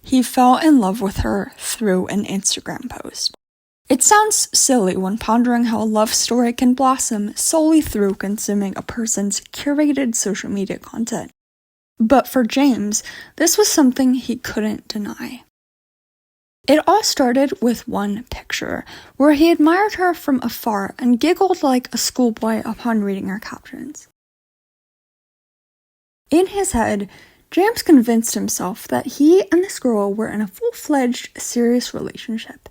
he fell in love with her through an Instagram post. It sounds silly when pondering how a love story can blossom solely through consuming a person's curated social media content. But for James, this was something he couldn't deny. It all started with one picture, where he admired her from afar and giggled like a schoolboy upon reading her captions. In his head, James convinced himself that he and this girl were in a full-fledged, serious relationship,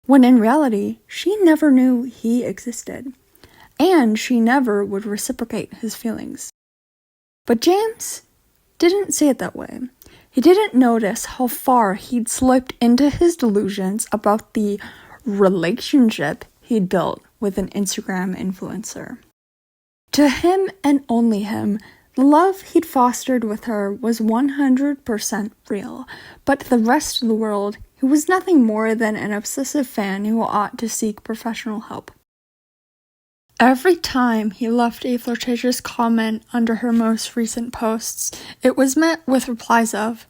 when in reality, she never knew he existed, and she never would reciprocate his feelings. But James didn't see it that way. He didn't notice how far he'd slipped into his delusions about the relationship he'd built with an Instagram influencer. To him and only him, the love he'd fostered with her was 100% real, but to the rest of the world, he was nothing more than an obsessive fan who ought to seek professional help. Every time he left a flirtatious comment under her most recent posts, it was met with replies of,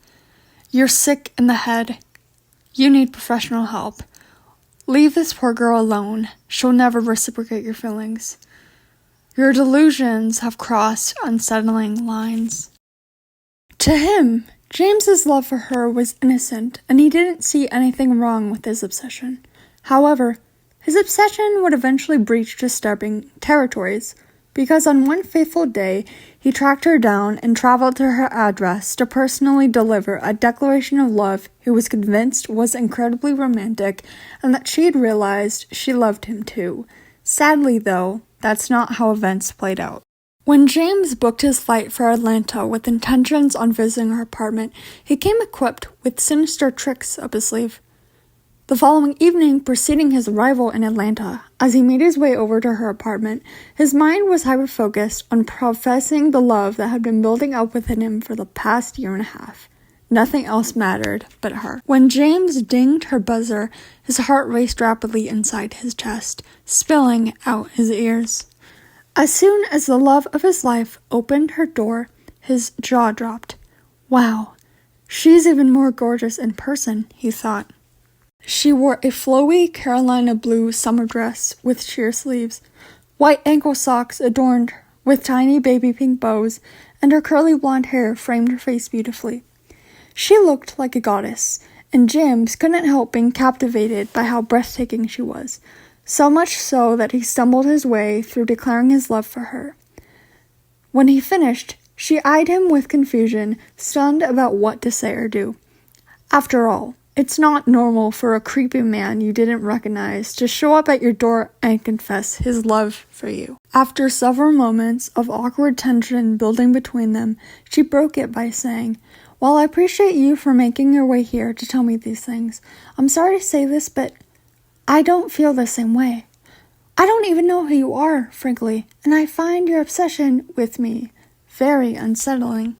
"You're sick in the head. You need professional help. Leave this poor girl alone. She'll never reciprocate your feelings. Your delusions have crossed unsettling lines." To him, James's love for her was innocent, and he didn't see anything wrong with his obsession. However, his obsession would eventually breach disturbing territories, because on one fateful day, he tracked her down and traveled to her address to personally deliver a declaration of love he was convinced was incredibly romantic and that she had realized she loved him too. Sadly, though, that's not how events played out. When James booked his flight for Atlanta with intentions on visiting her apartment, he came equipped with sinister tricks up his sleeve. The following evening preceding his arrival in Atlanta, as he made his way over to her apartment, his mind was hyper-focused on professing the love that had been building up within him for the past year and a half. Nothing else mattered but her. When James dinged her buzzer, his heart raced rapidly inside his chest, spilling out his ears. As soon as the love of his life opened her door, his jaw dropped. Wow, she's even more gorgeous in person, he thought. She wore a flowy Carolina blue summer dress with sheer sleeves, white ankle socks adorned with tiny baby pink bows, and her curly blonde hair framed her face beautifully. She looked like a goddess, and James couldn't help being captivated by how breathtaking she was, so much so that he stumbled his way through declaring his love for her. When he finished, she eyed him with confusion, stunned about what to say or do. After all, it's not normal for a creepy man you didn't recognize to show up at your door and confess his love for you. After several moments of awkward tension building between them, she broke it by saying, "While I appreciate you for making your way here to tell me these things, I'm sorry to say this, but I don't feel the same way. I don't even know who you are, frankly, and I find your obsession with me very unsettling."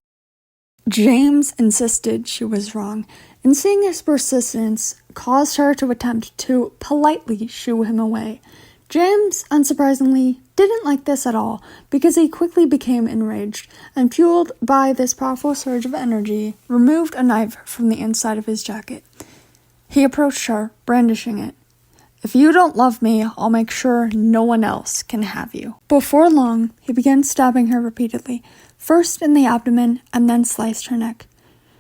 James insisted she was wrong, and seeing his persistence caused her to attempt to politely shoo him away. James, unsurprisingly, didn't like this at all, because he quickly became enraged, and fueled by this powerful surge of energy, removed a knife from the inside of his jacket. He approached her, brandishing it. "If you don't love me, I'll make sure no one else can have you." Before long, he began stabbing her repeatedly, first in the abdomen and then sliced her neck.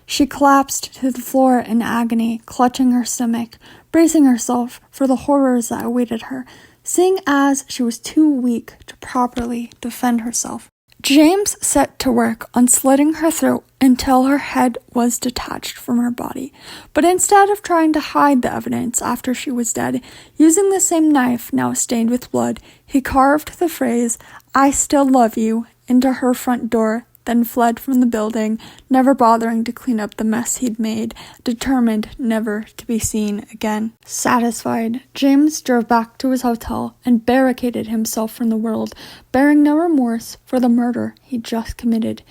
She collapsed to the floor in agony, clutching her stomach, bracing herself for the horrors that awaited her, seeing as she was too weak to properly defend herself. James set to work on slitting her throat until her head was detached from her body, but instead of trying to hide the evidence after she was dead, using the same knife now stained with blood, he carved the phrase, "I still love you," into her front door, then fled from the building, never bothering to clean up the mess he'd made, determined never to be seen again. Satisfied, James drove back to his hotel and barricaded himself from the world, bearing no remorse for the murder he'd just committed.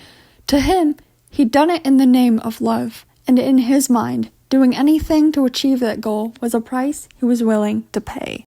To him, he'd done it in the name of love, and in his mind, doing anything to achieve that goal was a price he was willing to pay.